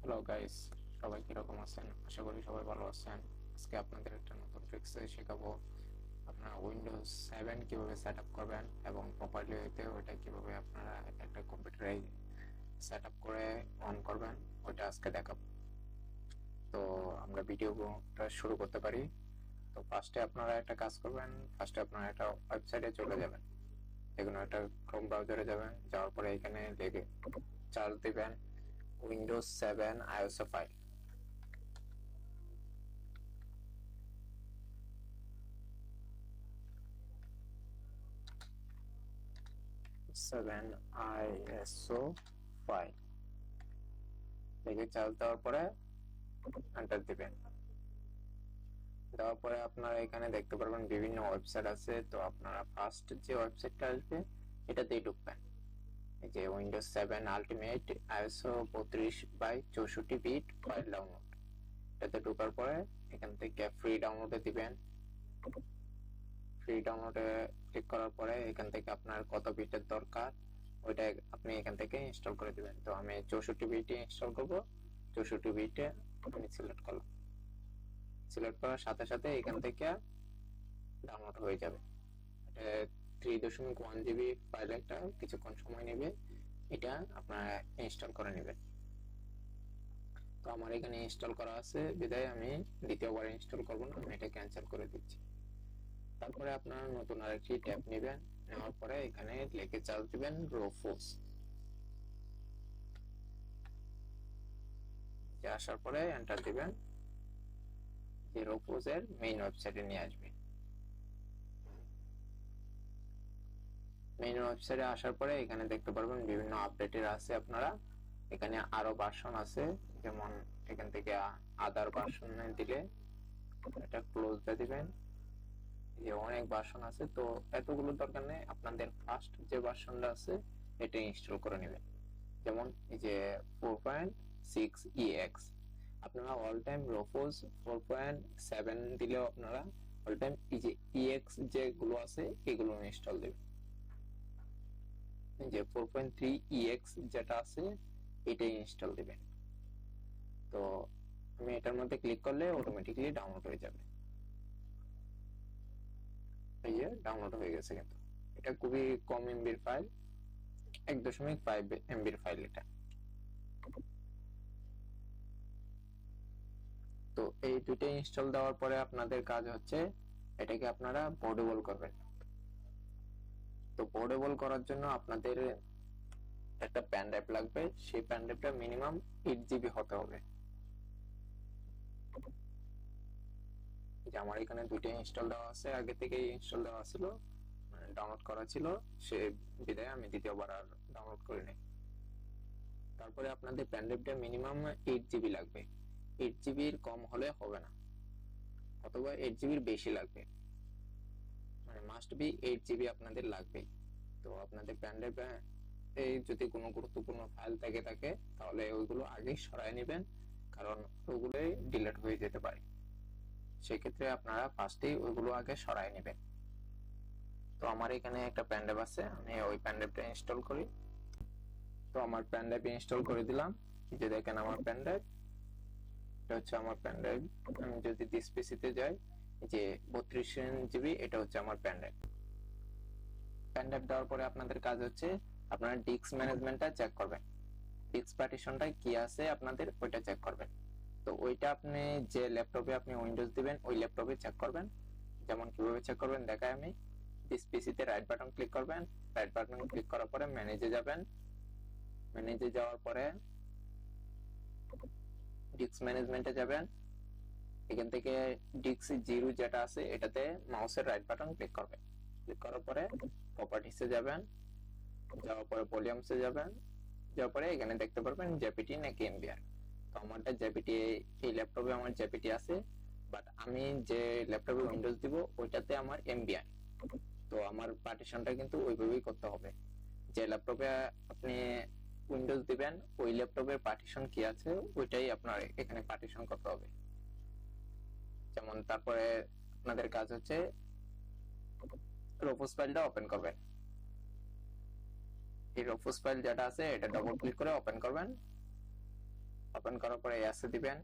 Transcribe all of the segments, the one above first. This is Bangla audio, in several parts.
হ্যালো গাইস, সবাই কিরকম আছেন? আশা করি সবাই ভালো আছেন। আজকে আপনাদের একটা নতুন ট্রিক্স শেখাবো। আপনারা উইন্ডোজ 7 কিভাবে সেট আপ করবেন এবং প্রপারলি হইতে ওইটা কিভাবে আপনারা একটা কম্পিউটারে সেট আপ করে অন করবেন, ওইটা আজকে দেখাবো। তো আমরা ভিডিওটা শুরু করতে পারি। তো ফার্স্টে আপনারা একটা কাজ করবেন, ফার্স্টে আপনারা একটা ওয়েবসাইটে চলে যাবেন। যেকোনো একটা ক্রোম ব্রাউজারে যাবেন, যাওয়ার পরে এখানে লিখে চার্জ দিবেন Windows 7 iOS file. 7 ISO file লিখে চার্জ দেওয়ার পরে এন্টার দিবেন। দেওয়ার পরে আপনারা এখানে দেখতে পারবেন বিভিন্ন ওয়েবসাইট আছে। তো আপনারা ফার্স্ট যে ওয়েবসাইটটা আসবে এটাতেই ঢুকবেন। এই যে Windows 7 ultimate ISO 32/64 bit file download, এটাতে ঢোকার পরে এখান থেকে ফ্রি ডাউনলোডে দিবেন। ফ্রি ডাউনলোডে ক্লিক করার পরে এখান থেকে আপনার কত বিটের দরকার ওইটা আপনি এখান থেকে ইনস্টল করে দিবেন। তো আমি 64 বিটে ইনস্টল করব, 64 বিটে আমি সিলেক্ট করলাম। সিলেক্ট করার সাথে সাথে এখান থেকে ডাউনলোড হয়ে যাবে। এটা 3.1 জিবি ফাইল, একটা কিছুক্ষণ সময় নেবে, এটা আপনারা ইনস্টল করে নেবেন। তো আমার এখানে ইনস্টল করা আছে বিধায় আমি দ্বিতীয়বার ইনস্টল করব না, আমি এটা ক্যান্সেল করে দিচ্ছি। তারপরে আপনারা নতুন আরেকটি ট্যাব নেবেন, নেওয়ার পরে এখানে লিখে চার্জ দিবেন রোফোস। আসার পরে এন্টার দিবেন, যে রোফোস এর মেইন ওয়েবসাইটে নিয়ে আসবে। মেইন ওয়েবসাইটে আসার পরে এখানে দেখতে পারবেন বিভিন্ন আপডেটের আছে। আপনারা এখানে আরো ভার্সন আছে, যেমন এখান থেকে আদার ভার্সন দিলে এটা ক্লোজ দিয়ে দিবেন। যে অনেক ভার্সন আছে, তো এতগুলো দরকার নেই, আপনাদের ফার্স্ট যে ভার্সনটা আছে এটা ইনস্টল করে নেবেন। যেমন এই যে 4.6 আপনারা অল টাইম রোফোস 4.7 দিলেও আপনারা অল টাইম এই যে EX যেগুলো আছে এগুলো ইনস্টল দেবেন। যে 4.3 যেটা আছে এটাই ইনস্টল দিবেন। তো আমি এটার মধ্যে ক্লিক করলে অটোমেটিক্যালি ডাউনলোড হয়ে যাবে। এই যে ডাউনলোড হয়ে গেছে, কিন্তু এটা খুবই কম এমবির ফাইল, 1.5 এমবির ফাইল এটা। তো এই দুইটা ইনস্টল দেওয়ার পরে আপনাদের কাজ হচ্ছে এটাকে আপনারা পোর্টেবল করবেন। তো পোর্টেবল করার জন্য আপনাদের একটা পেন ড্রাইভ লাগবে, সেই পেন ড্রাইভটা মিনিমাম 8 জিবি হতে হবে। যে আমার এখানে দুইটা ইনস্টল দেওয়া আছে, আগে থেকে ইনস্টল দেওয়া ছিল, মানে ডাউনলোড করা ছিল, সে বিধায় আমি দ্বিতীয়বার আর ডাউনলোড করি নাই। তারপরে আপনাদের পেন ড্রাইভটা মিনিমাম 8 জিবি লাগবে, 8 জিবির কম হলে হবে না, অথবা 8 জিবির বেশি লাগবে, মানে মাস্ট বি 8 জিবি আপনাদের লাগবে। তো আপনাদের পেন ড্রাইভে এই যদি কোনো গুরুত্বপূর্ণ ফাইল থাকে তাহলে ওইগুলো আগেই সরাই নেবেন, কারণ ওগুলোই ডিলিট হয়ে যেতে পারে। সেক্ষেত্রে আপনারা ফার্স্টেই ওইগুলো আগে সরাই নেবেন। তো আমার এখানে একটা পেন ড্রাইভ আছে, আমি ওই পেন ড্রাইভটা ইনস্টল করি। তো আমার পেন ড্রাইভ ইনস্টল করে দিলাম। এই যে দেখেন আমার পেন ড্রাইভ, এটা হচ্ছে আমার পেন ড্রাইভ। আমি যদি দিস পিসিতে যাই, যে 32 জিবি, এটা হচ্ছে আমার পেন ড্রাইভ। পেন ড্রাইভ দেওয়ার পরে আপনাদের কাজ হচ্ছে আপনারা ডিস্ক ম্যানেজমেন্টটা চেক করবেন, ডিস্ক পার্টিশনটা কি আছে আপনাদের ওইটা চেক করবেন। তো ওইটা আপনি যে ল্যাপটপে আপনি উইন্ডোজ দিবেন ওই ল্যাপটপে চেক করবেন। যেমন কিভাবে চেক করবেন দেখাই আমি। দিস পিসিতে রাইট বাটন ক্লিক করবেন, রাইট বাটন ক্লিক করার পরে ম্যানেজে যাবেন। ম্যানেজে যাওয়ার পরে ডিস্ক ম্যানেজমেন্টে যাবেন। এখান থেকে ডিস্ক জিরো যেটা আছে এটাতে মাউসের রাইট বাটন ক্লিক করবেন। ক্লিক করার পরে প্রপার্টিসে যাবেন, যাওয়ার পরে ভলিউমসে যাবেন, যাওয়ার পরে এখানে দেখতে পারবেন জেপিটি নাকি এমবিআর। তো আমারটা জেপিটি, এই ল্যাপটপে আমার জেপিটি আছে, বাট আমি যে ল্যাপটপে উইন্ডোজ দিব ওইটাতে আমার এমবিআর। তো আমার পার্টিশনটা কিন্তু ওইভাবেই করতে হবে। যে ল্যাপটপে আপনি উইন্ডোজ দিবেন ওই ল্যাপটপের পার্টিশন কি আছে ওইটাই আপনার এখানে পার্টিশন করতে হবে। যেমন তারপরে আপনাদের কাজ হচ্ছে রোফোস ফাইলটা ওপেন করবেন। এই রোফোস ফাইল যেটা আছে এটা ডবল ক্লিক করে ওপেন করবেন। ওপেন করার পরে এসে দিবেন,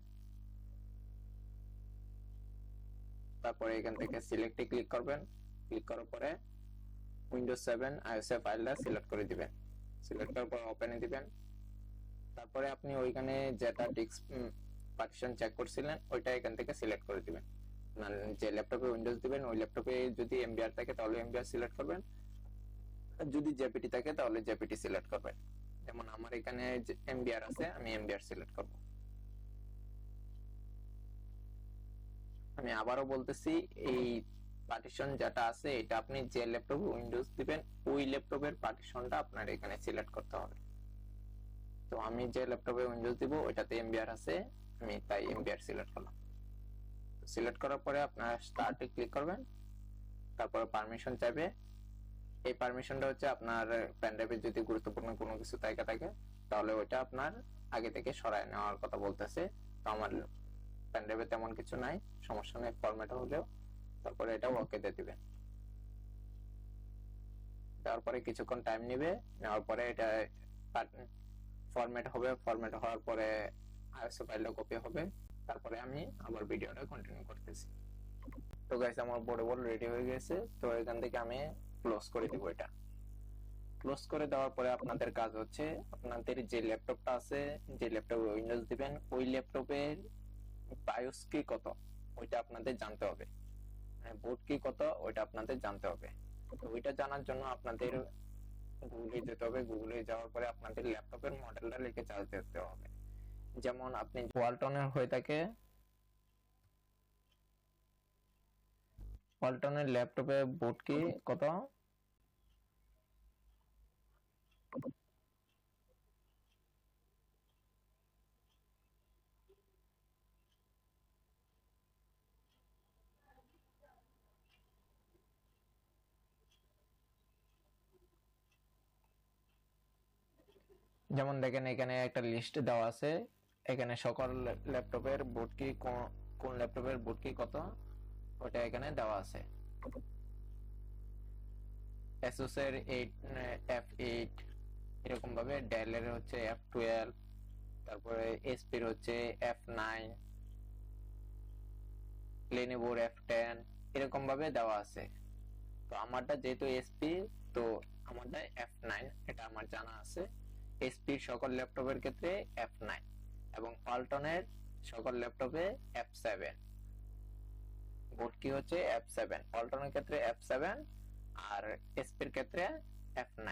তারপরে এখান থেকে সিলেক্টে ক্লিক করবেন। ক্লিক করার পরে উইন্ডোজ 7 iOS এর ফাইলটা সিলেক্ট করে দিবেন। সিলেক্ট করার পর ওপেনে দিবেন। তারপরে আপনি ওইখানে যেটা ডিস্ক পার্টিশন চেক করছিলেন ওইটা এখান থেকে সিলেক্ট করে দিবেন। মানে যে ল্যাপটপে উইন্ডোজ দিবেন ওই ল্যাপটপে যদি এমবিআর থাকে তাহলে এমবিআর সিলেক্ট করবেন, আর যদি জেপিটি থাকে তাহলে জেপিটি সিলেক্ট করবেন। যেমন আমার এখানে এমবিআর আছে, আমি এমবিআর সিলেক্ট করব। আমি আবারও বলতেছি, এই পার্টিশন যেটা আছে এটা আপনি যে ল্যাপটপে উইন্ডোজ দিবেন ওই ল্যাপটপের পার্টিশনটা আপনার এখানে সিলেক্ট করতে হবে। তো আমি যে ল্যাপটপে উইন্ডোজ দিব ওইটাতে এমবিআর আছে, আমি তাই এমবিআর সিলেক্ট করলাম। সিলেক্ট করার পরে আপনারা স্টার্টে ক্লিক করবেন, তারপরে পারমিশন চাইবে। এই পারমিশনটা হচ্ছে আপনার পেন ড্রাইভে যদি গুরুত্বপূর্ণ কোনো কিছু জায়গা থাকে তাহলে ওইটা আপনার আগে থেকে সরায় নেওয়ার কথা বলতেছে। তো আমার পেন ড্রাইভে তেমন কিছু নাই, সমস্যা নেই, ফরম্যাট হলেও। তারপরে এটা ওকে দিয়ে দিবেন। দেওয়ার পরে কিছুক্ষণ টাইম নেবে, নেওয়ার পরে এটা ফরম্যাট হবে। ফরম্যাট হওয়ার পরে আইএস ফাইলটা কপি হবে। তারপরে আমি আবার ভিডিওটা কন্টিনিউ করতেছি। তো গাইস আমার বড় বড় রেডি হয়ে গেছে। তো এখান থেকে আমি ক্লোজ করে দিব। এটা ক্লোজ করে দেওয়ার পরে আপনাদের কাজ হচ্ছে আপনাদের যে ল্যাপটপটা আছে, যে ল্যাপটপে উইন্ডোজ দিবেন ওই ল্যাপটপের বায়োস কি কত ওইটা আপনাদের জানতে হবে, বুট কি কত ওইটা আপনাদের জানতে হবে। তো ওইটা জানার জন্য আপনাদের গুগলে যেতে হবে। গুগলে যাওয়ার পরে আপনাদের ল্যাপটপের মডেলটা লিখে চার্জ দিতে হবে। যেমন আপনি ওয়ালটনের হয়ে থাকে, ওয়ালটনের ল্যাপটপে বুট কি কত, যেমন দেখেন এখানে একটা লিস্ট দেওয়া আছে। এখানে সকল ল্যাপটপের বুট কি কোন ল্যাপটপের বুট কি কত ওটা এখানে দেওয়া আছে। Asus এর 8 F8, এরকম ভাবে ডেল এর হচ্ছে F12, তারপরে HP এর হচ্ছে F9, Lenovo F10, এরকম ভাবে দেওয়া আছে। তো আমারটা যেহেতু HP, তো আমারটা F9, এটা আমার জানা আছে। HP এর সকল ল্যাপটপের ক্ষেত্রে F9 এবং ওয়ালটনের সকল ল্যাপটপে F7। বুট কি হচ্ছে F7, ওয়ালটনের ক্ষেত্রে F7 আর HP এর ক্ষেত্রে F9।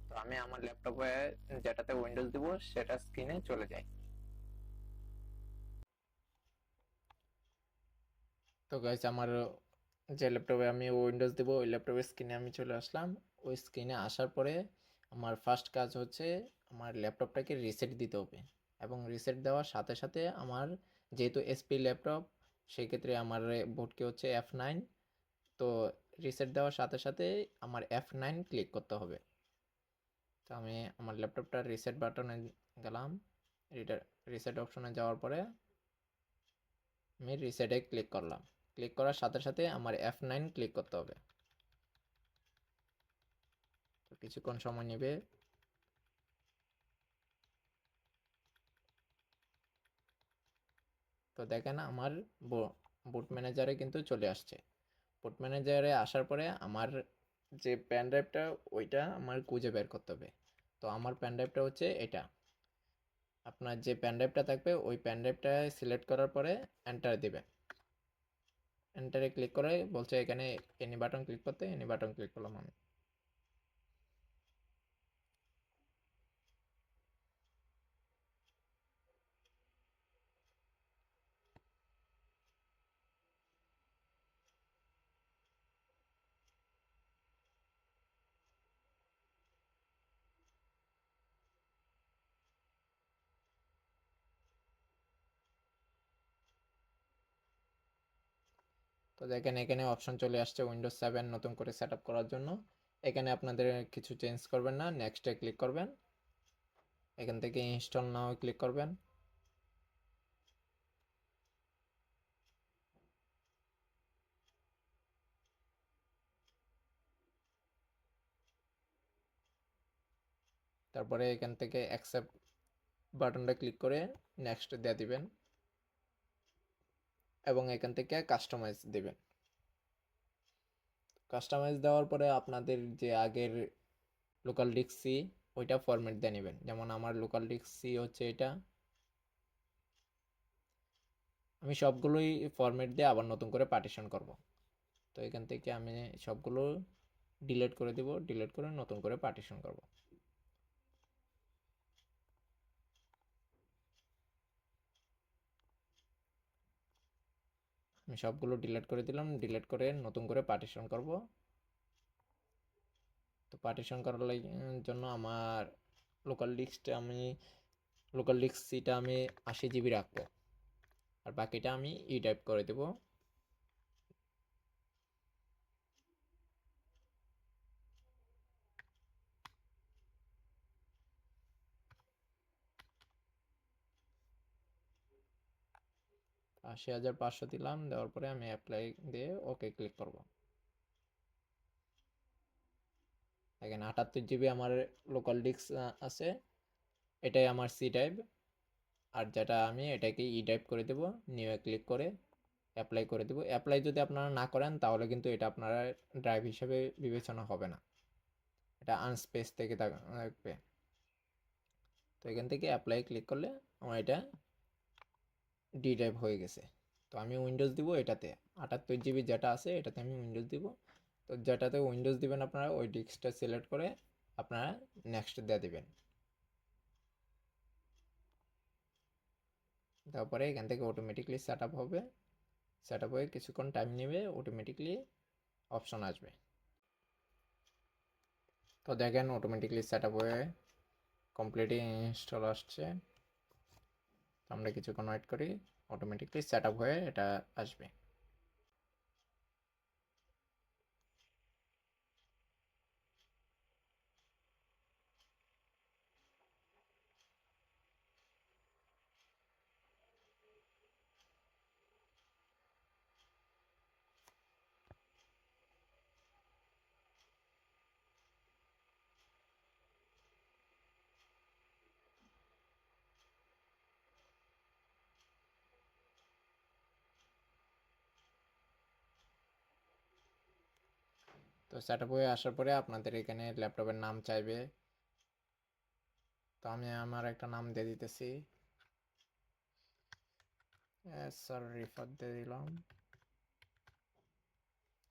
তো আমি আমার ল্যাপটপে যেটাতে উইন্ডোজ দিব সেটা স্ক্রিনে চলে যাই। তো গাইস আমার যে ল্যাপটপে আমি উইন্ডোজ দিব ওই ল্যাপটপের স্ক্রিনে আমি চলে আসলাম। ওই স্ক্রিনে আসার পরে আমার ফার্স্ট কাজ হচ্ছে আমার ল্যাপটপটাকে রিসেট দিতে হবে। এবং রিসেট দেওয়ার সাথে সাথে আমার যেহেতু এসপি ল্যাপটপ সেক্ষেত্রে আমার বুটকে হচ্ছে F9। তো রিসেট দেওয়ার সাথে সাথে আমার F9 ক্লিক করতে হবে। তো আমি আমার ল্যাপটপটা রিসেট বাটনে গেলাম। রিসেট অপশনে যাওয়ার পরে আমি রিসেটে ক্লিক করলাম। ক্লিক করার সাথে সাথে আমার F9 ক্লিক করতে হবে। তো কিছুক্ষণ সময় নেবে। তো দেখেন আমার বুট ম্যানেজারে কিন্তু চলে আসছে। বুট ম্যানেজারে আসার পরে আমার যে পেন ড্রাইভটা ওইটা আমার খুঁজে বের করতে হবে। তো আমার পেন ড্রাইভটা হচ্ছে এটা। আপনার যে পেন ড্রাইভটা থাকবে ওই পেন ড্রাইভটা সিলেক্ট করার পরে এন্টার দিবেন। এন্টারে ক্লিক করে বলছে এখানে এনি বাটন ক্লিক করতে, এনি বাটন ক্লিক করলাম আমি। তো দেখেন এখানে অপশন চলে আসছে উইন্ডোজ 7 নতুন করে সেট আপ করার জন্য। এখানে আপনাদের কিছু চেঞ্জ করবেন না, নেক্সটে ক্লিক করবেন। এখান থেকে ইনস্টল নাও ক্লিক করবেন। তারপরে এখান থেকে অ্যাকসেপ্ট বাটনটা ক্লিক করে নেক্সট দিয়ে দিবেন এবং এখান থেকে কাস্টমাইজ দিবেন। কাস্টমাইজ দেওয়ার পরে আপনাদের যে আগের লোকাল ডিস্ক সি ওইটা ফরম্যাট দিয়ে নেবেন। যেমন আমার লোকাল ডিস্ক সি হচ্ছে এটা, আমি সবগুলোই ফরম্যাট দিয়ে আবার নতুন করে পার্টিশন করব। তো এখান থেকে আমি সবগুলো ডিলিট করে দিব, ডিলিট করে নতুন করে পার্টিশন করব। আমি সবগুলো ডিলিট করে দিলাম, ডিলিট করে নতুন করে পার্টিশন করব। তো পার্টিশন করার জন্য আমার লোকাল ডিস্ক সিটা আমি 80 জিবি রাখবো, আর বাকিটা আমি ই টাইপ করে দেব। আশি 500 দিলাম, দেওয়ার পরে আমি অ্যাপ্লাই দিয়ে ওকে ক্লিক করব। দেখেন 78 জিবি আমার লোকাল ডিস্ক আছে, এটাই আমার সি টাইপ। আর যেটা আমি এটাকে ই টাইপ করে দেব, নিউ ক্লিক করে অ্যাপ্লাই করে দেব। অ্যাপ্লাই যদি আপনারা না করেন তাহলে কিন্তু এটা আপনারা ড্রাইভ হিসেবে বিবেচনা হবে না, এটা আনস্পেস থেকে থাকবে। তো এখান থেকে অ্যাপ্লাই ক্লিক করলে আমার এটা ডি ড্রাইভ হয়ে গেছে। তো আমি উইন্ডোজ দিব এটাতে, 78 জিবি যেটা আছে এটাতে আমি উইন্ডোজ দিব। তো যেটাতে উইন্ডোজ দিবেন আপনারা ওই ডিস্কটা সিলেক্ট করে আপনারা নেক্সট দিয়ে দিবেন। তারপরে এখান থেকে অটোমেটিকলি সেট আপ হবে, সেট আপ হয়ে কিছুক্ষণ টাইম নেবে, অটোমেটিকলি অপশন আসবে। তো দেখেন অটোমেটিকলি সেট আপ হয়ে কমপ্লিটলি ইনস্টল আসছে। আমরা কিছুক্ষণ ওয়েট করি, অটোমেটিকলি সেট আপ হয়ে এটা আসবে। তো সেট আপ হয়ে আসার পরে আপনাদের এখানে ল্যাপটপের নাম চাইবে। তো আমি আমার একটা নাম দিয়ে দিতেছি, স্যার রিফাত দিয়ে দিলাম।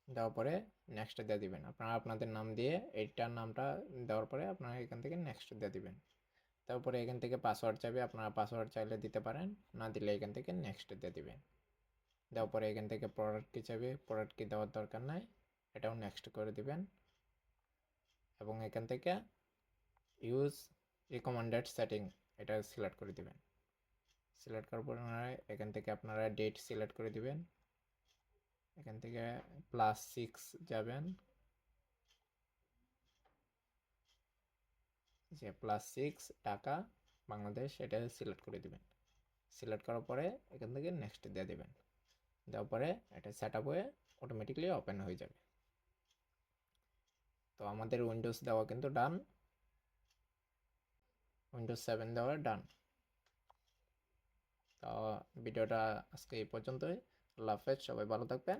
দেওয়ার পরে নেক্সট দিয়ে দিবেন। আপনারা আপনাদের নাম দিয়ে এইটার নামটা দেওয়ার পরে আপনারা এখান থেকে নেক্সট দিয়ে দিবেন। তারপরে এখান থেকে পাসওয়ার্ড চাইবে, আপনারা পাসওয়ার্ড চাইলে দিতে পারেন, না দিলে এখান থেকে নেক্সট দিয়ে দিবেন। দেওয়ার পরে এখান থেকে প্রোডাক্ট কি চাইবে, প্রোডাক্ট কি দেওয়ার দরকার নাই, এটাও নেক্সট করে দিবেন। এবং এখান থেকে ইউজ রিকমেন্ডেড সেটিং এটা সিলেক্ট করে দিবেন। সিলেক্ট করার পর এখান থেকে আপনারা ডেট সিলেক্ট করে দিবেন। এখান থেকে +6 যাবেন, যে +6 টাকা বাংলাদেশ এটা সিলেক্ট করে দিবেন। সিলেক্ট করার পরে এখান থেকে নেক্সট দিয়ে দেবেন। দেওয়ার পরে এটা সেট আপ হয়ে অটোমেটিকলি ওপেন হয়ে যাবে। তো আমাদের উইন্ডোজ দেওয়া কিন্তু ডান, উইন্ডোজ 7 দেওয়া ডান। তো ভিডিওটা আজকে এই পর্যন্তই। আল্লাহ হাফেজ, সবাই ভালো থাকবেন।